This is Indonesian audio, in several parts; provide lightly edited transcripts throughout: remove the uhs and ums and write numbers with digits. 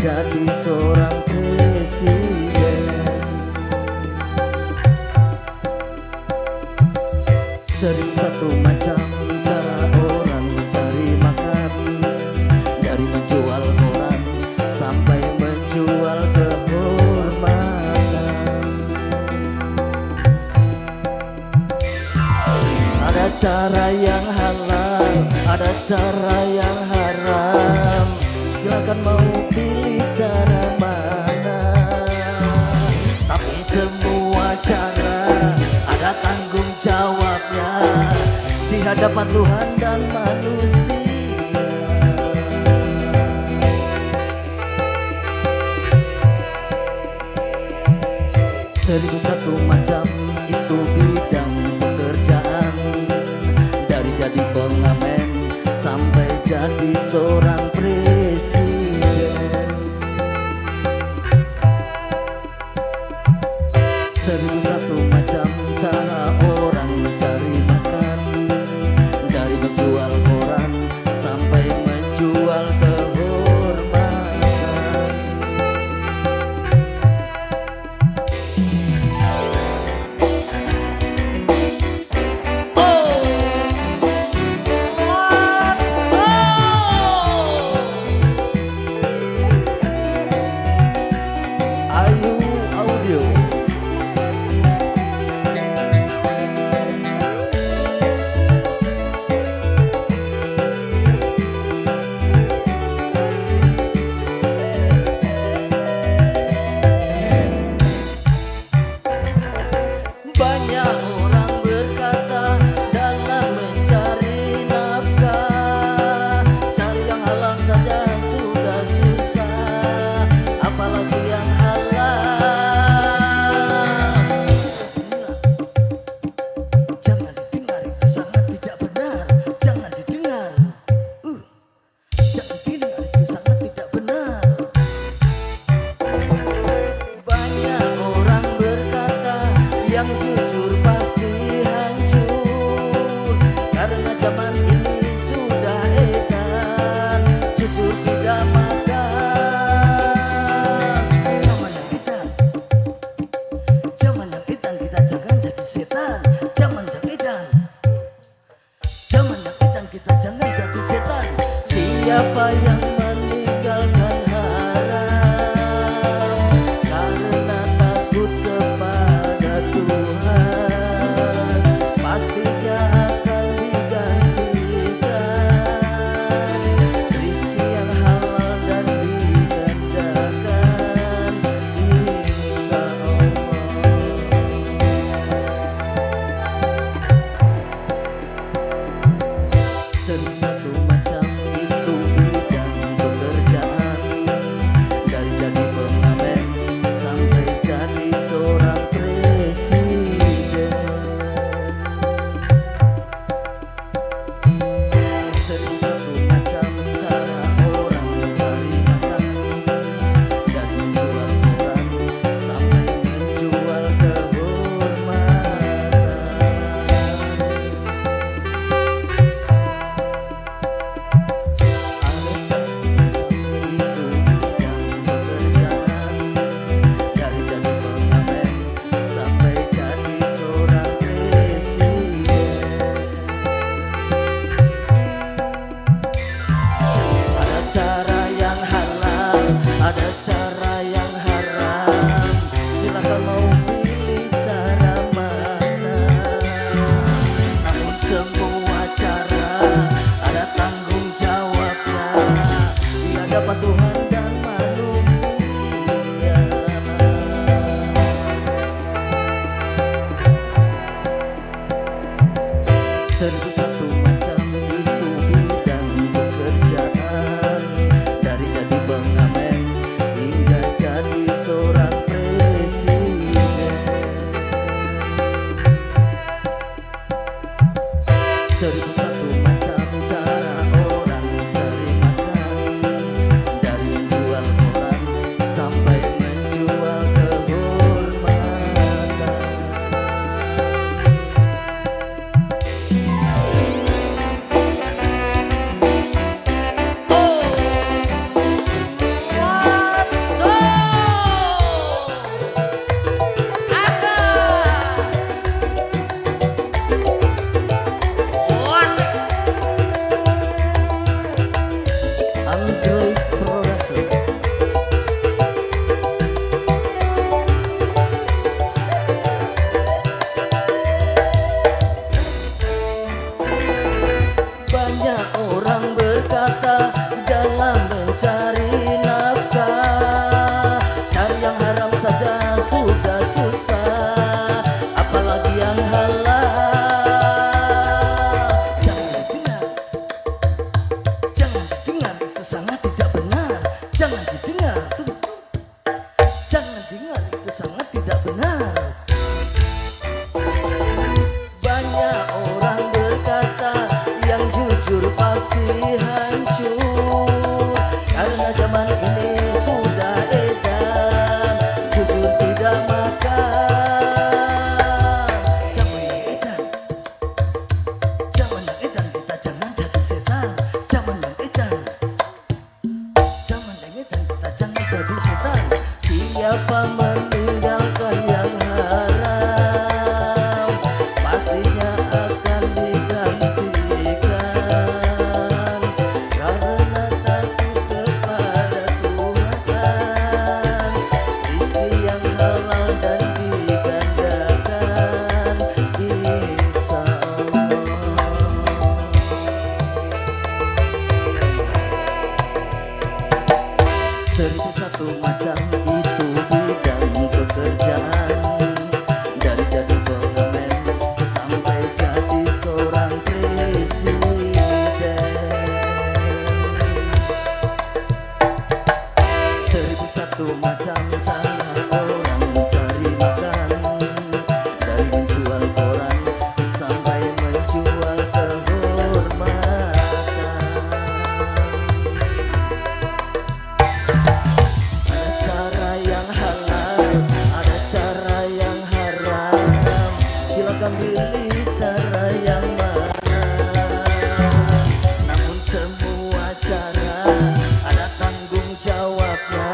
jadi seorang presiden. Seribu satu macam cara orang mencari makan, dari menjual koran sampai menjual kehormatan. Ada cara yang halal, ada cara yang haram. Silakan mau pilih cara mana, tapi semua cara ada tanggung jawabnya di hadapan Tuhan dan manusia. Seribu satu macam itu bidang pekerjaan, dari jadi pengamen sampai jadi seorang presiden. Seribu satu macam cara orang mencari makan, dari menjual koran sampai menjual kehormatan. Ayu Audio. Banyak orang berkata dalam mencari nafkah, cari yang halal saja sudah susah, apalagi yang halal. Jangan didengar, itu sangat tidak benar. Jangan didengar, jangan didengar, itu sangat tidak benar. Banyak orang berkata yang jujur pasti hancur, karena zaman ini sudah edan, jujur tidak makan. Zaman yang edan, kita jangan jadi setan. Zaman yang edan, kita jangan jadi setan. Siapa yang meninggalkan haram karena takut kepada Tuhan, pastinya akan digantikan rizki yang halal dan digandakan, insya Allah. Seribu satu macam itu bidang pekerjaan, dari jadi pengamen sampai jadi seorang presiden. Seribu satu macam cara orang mencari makan, dari menjual koran sampai menjual kehormatan. Dari jadi pengamen sampai jadi seorang presiden. Ada cara yang halal, ada cara yang haram. Silakan mau pilih cara mana, namun semua cara ada tanggung jawabnya di hadapan Tuhan dan manusia. Seribu satu macam itu bidang pekerjaan, dari jadi pengamen hingga jadi seorang presiden. Seribu satu macam cara orang mencari makan, dari Android Production. Banyak orang berkata dalam mencari nafkah, cari yang haram saja sudah susah, apalagi yang halal. Jangan didengar, jangan didengar, itu sangat tidak benar. Jangan didengar, jangan dengar, itu sangat tidak benar. Banyak orang berkata yang jujur pasti hancur, karena zaman ini sudah edan, jujur tidak makan. Zaman yang edan, zaman yang edan, kita jangan jadi setan. Zaman yang edan, zaman yang edan, kita jangan jadi setan. Siapa meninggalkan yang haram, pastinya akan digantikan, karena takut kepada Tuhan. Rizki yang halal dan digandakan, insya Allah. 1001 macam itu bidang pekerjaan, dari jadi pengamen sampai jadi seorang presiden. 1001 macam cara orang mencari makan, dari menjual koran sampai menjual kehormatan. Ada cara yang halal, ada cara yang haram, silakan pilih cara yang mana. Namun semua cara ada tanggung jawabnya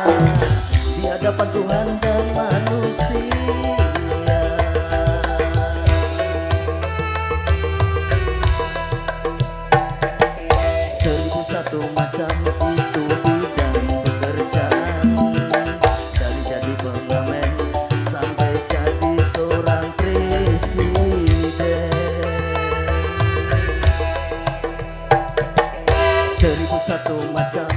di hadapan Tuhan dan manusia. 1001 macam itu bidang pekerjaan, dari jadi pengamen sampai jadi seorang presiden. 1001 macam